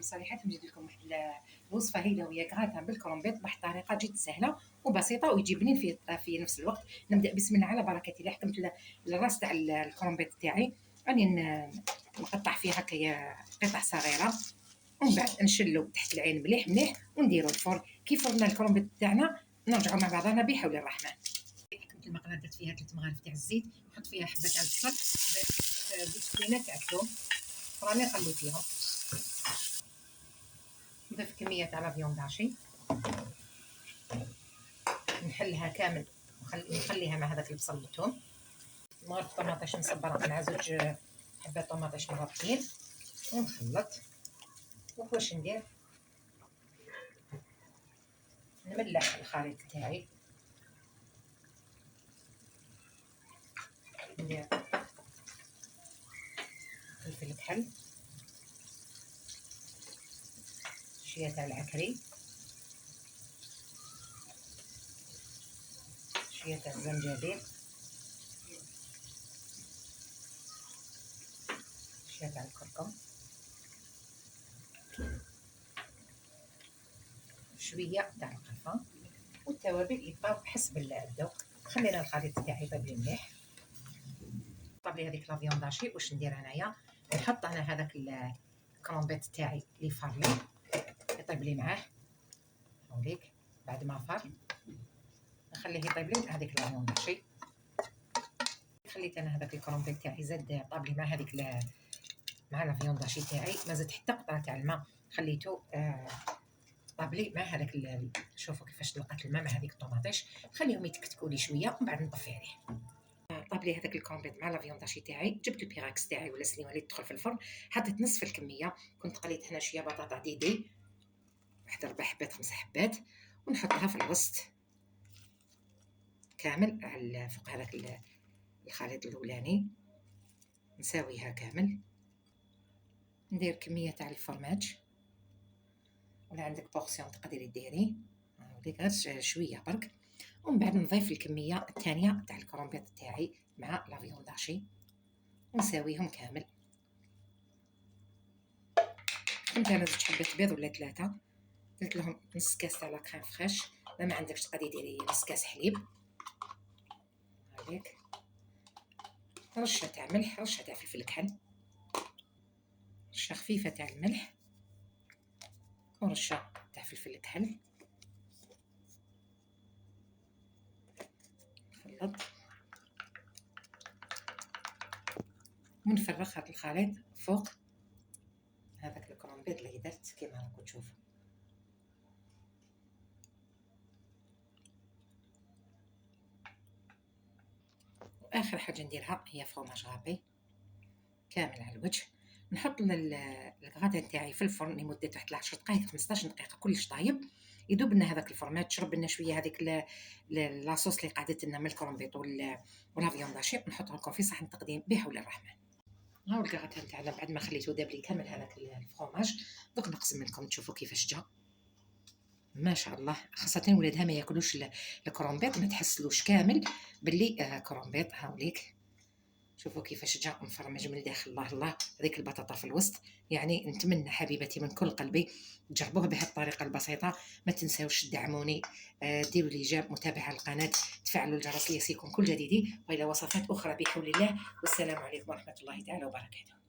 صالحات، نجيب لكم واحد الوصفه هيله وهي كغاتان بالكرومبيط بواحد الطريقه جد سهله وبسيطه ويجي بنين في نفس الوقت. نبدا بسم الله على بركه الله. حكمت الراس تاع الكرومبيط تاعي راني نقطع فيه هكايا قطع صغيره، ومن بعد نشلو تحت العين مليح مليح ونديرو الفرن. كي فرنا الكرومبيط تاعنا نرجعوا مع بعضنا بحول الرحمن. حكمت المقله درت فيها 3 مغارف تاع الزيت، نحط فيها حبه تاع البصل، زوج سكينات تاع الثوم راني قليتيهم، نضيف كميه تاع لافيون داشي، نحلها كامل ونخليها مع هذاك البصل والثوم. مغرف طماطيش مصبره مع زوج حبات طماطيش مغرفين ونخلط. واش ندير؟ نملح الخليط تاعي، ندير فلفل كحل، شويه تاع العكري، شويه تاع الزنجبيل، شويه تاع الكركم، شويه تاع القرفه، والتوابل يطاب حسب الذوق. خلينا الخليط تاعي يطيب لي مليح. طاب لي هذيك لافيون داشي. واش ندير انايا؟ نحط انا هذاك الكرومبيط تاعي اللي فارلي يطيب لي معاه هاوليك. بعد ما فار نخليه يطيب لي مع هذيك لافيون داشي. خليت انا هذاك الكرومبيط تاعي زاد طاب لي مع هذيك مع لافيون داشي تاعي، ما زدت حتى قطره تاع الماء، خليته طاب لي مع هذاك شوفوا كيفاش لقات الماء مع هذيك الطوماطيش. خليهم يتكتكوا لي شويه ومن بعد نطفي عليه. طاب لي هذاك الكرومبيط مع لافيون داشي تاعي. جبت البيراكس تاعي ولا سليمه اللي تدخل في الفرن، حطيت نصف الكميه. كنت قليت هنا شويه بطاطا ديدي، واحد 4 حبات 5 حبات، ونحطها في الوسط كامل على فوق هذاك الخليط الاولاني، نساويها كامل. ندير كميه تاع الفرماج، ولا عندك بورسيون تقدري ديري وديك غير شويه برك. ومن بعد نضيف الكميه الثانيه تاع الكرومبيط تاعي مع لافيون داشي ونساويهم كامل. كنت انا زدت حبات بيض ولا 3، درت لهم نص كاس تاع لا كريم فريش، ما عندكش تقدري ديري نص كاس حليب. هاك رشه تاع ملح، رشه تاع فلفل كحل، رشه خفيفه تاع الملح، ورشه تاع فلفل كحل. نخلط ونفرغ هذا الخليط فوق هذاك الكرومبيط اللي درت كيما راكم تشوفوا. واخر حاجه نديرها هي فرماج غابي كامل على الوجه. نحط الغدا تاعي في الفرن لمده واحد 10 دقائق 15 دقيقه كلش طايب، يذوب لنا هذاك الفرماج، تشرب لنا شويه هذيك لاصوص اللي قعدت لنا من الكرومبيط والافيون داشي. نحطها لكم في صحن تقديم بحول الرحمن. هاو الكغات تاعنا بعد ما خليته داب لي كامل هذاك الفرماج. دوك نقسم لكم تشوفوا كيفاش جا ما شاء الله. خاصه ولادها ما ياكلوش الكرومبيط، ما تحسلوش كامل باللي كرومبيط. هاوليك شوفوا كيفاش جا مفرمج من الداخل. الله الله، هذيك البطاطا في الوسط. يعني نتمنى حبيبتي من كل قلبي تجربوه بهذه الطريقه البسيطه. ما تنساوش تدعموني، ديروا لي اعجاب، متابعه القناه، تفعلوا الجرس ليصلكم كل جديد والى وصفات اخرى بحول الله. والسلام عليكم ورحمه الله تعالى وبركاته.